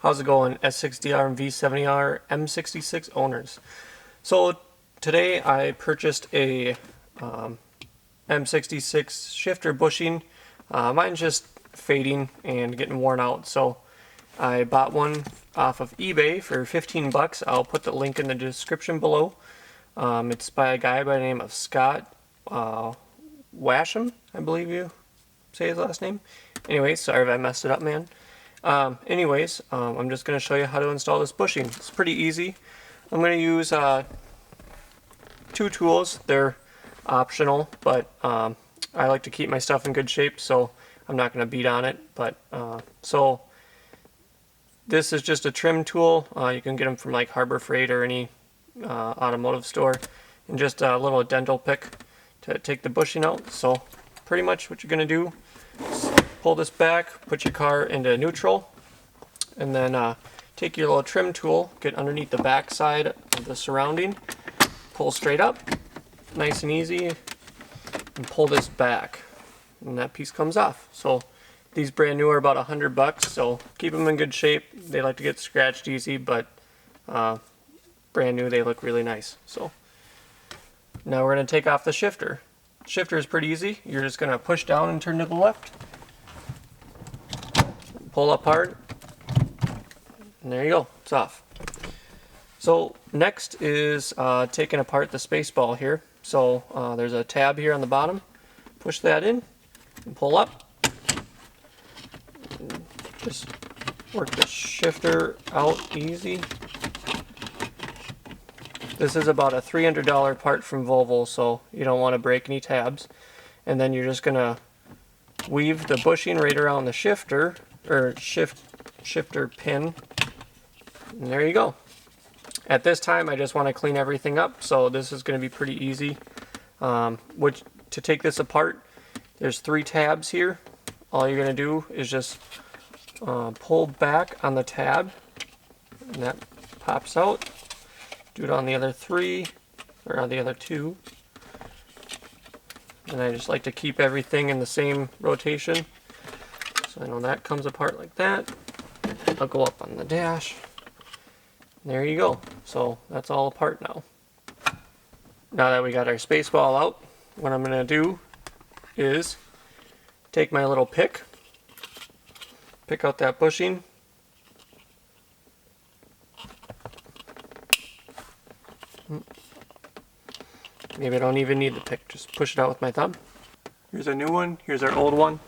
How's it going, S6DR and V70R M66 owners? So today I purchased a M66 shifter bushing. Mine's just fading and getting worn out, so I bought one off of eBay for 15 bucks. I'll put the link in the description below. It's by a guy by the name of Scott Washam, I believe you say his last name. Anyway, sorry if I messed it up, man. I'm just going to show you how to install this bushing. It's pretty easy. I'm going to use two tools. They're optional, but I like to keep my stuff in good shape, so I'm not going to beat on it. But so this is just a trim tool. You can get them from like Harbor Freight or any automotive store, and just a little dental pick to take the bushing out. So pretty much what you're going to do is pull this back, put your car into neutral, and then take your little trim tool, get underneath the back side of the surrounding, pull straight up, nice and easy, and pull this back, and that piece comes off. So these brand new are about 100 bucks, so keep them in good shape. They like to get scratched easy, but brand new, they look really nice. So now we're going to take off the shifter. Shifter is pretty easy. You're just going to push down and turn to the left, pull up hard, and there you go, it's off. So next is taking apart the space ball here. So there's a tab here on the bottom. Push that in and pull up. And just work the shifter out easy. This is about a $300 part from Volvo, so you don't want to break any tabs. And then you're just going to weave the bushing right around the shifter, or shifter pin. And there you go. At this time, I just want to clean everything up, so this is going to be pretty easy. To take this apart, there's 3 tabs here. All you're going to do is just pull back on the tab, and that pops out. Do it on the other 3, or on the other 2. And I just like to keep everything in the same rotation. So I know that comes apart like that. I'll go up on the dash. There you go. So that's all apart now. Now that we got our space ball out, what I'm going to do is take my little pick out that bushing, maybe I don't even need the pick, just push it out with my thumb. Here's a new one, here's our old one.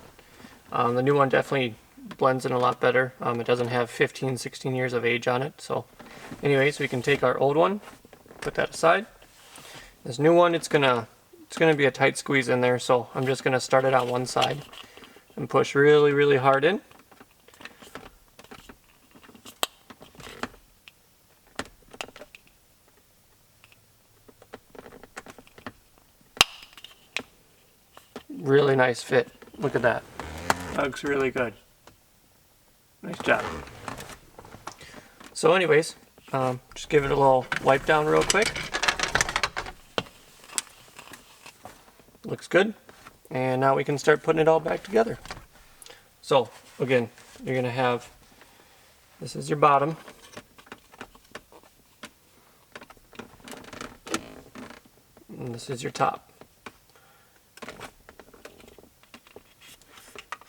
The new one definitely blends in a lot better. It doesn't have 15, 16 years of age on it. So anyways, we can take our old one, put that aside. This new one, it's gonna be a tight squeeze in there, so I'm just gonna start it on one side and push really, really hard in. Really nice fit. Look at that. That looks really good. Nice job. So anyways, just give it a little wipe down real quick. Looks good. And now we can start putting it all back together. So again, you're going to have, this is your bottom. And this is your top.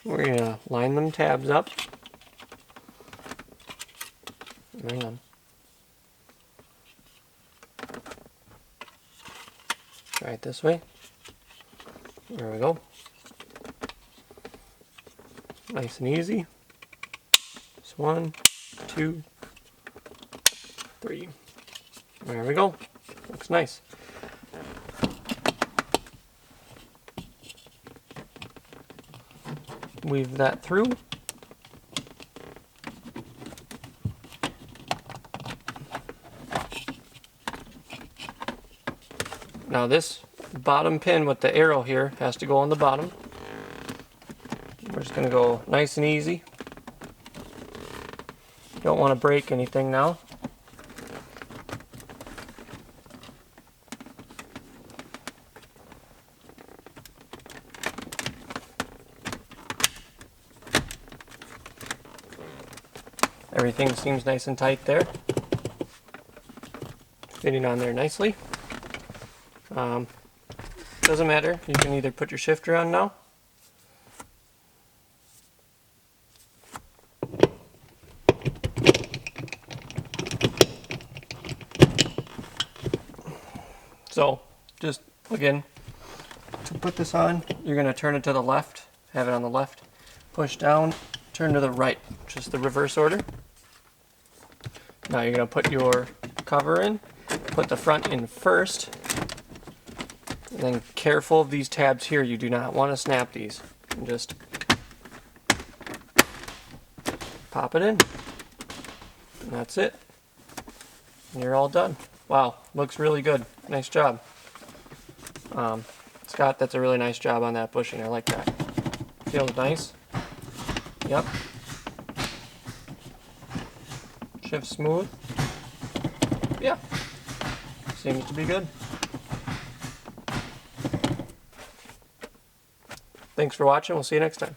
We're going to line them tabs up. Hang on. Try it this way. There we go. Nice and easy. Just 1, 2, 3. There we go. Looks nice. Weave that through. Now this bottom pin with the arrow here has to go on the bottom. We're just going to go nice and easy. Don't want to break anything now. Everything seems nice and tight there. Fitting on there nicely. Doesn't matter, you can either put your shifter on now, so just again, to put this on, you're going to turn it to the left, have it on the left, push down, turn to the right, just the reverse order. Now you're going to put your cover in, put the front in first, and then careful of these tabs here, you do not want to snap these. And just pop it in, and that's it. And you're all done. Wow, looks really good. Nice job. Scott, that's a really nice job on that bushing. I like that. Feels nice. Yep. Shifts smooth. Yeah. Seems to be good. Thanks for watching. We'll see you next time.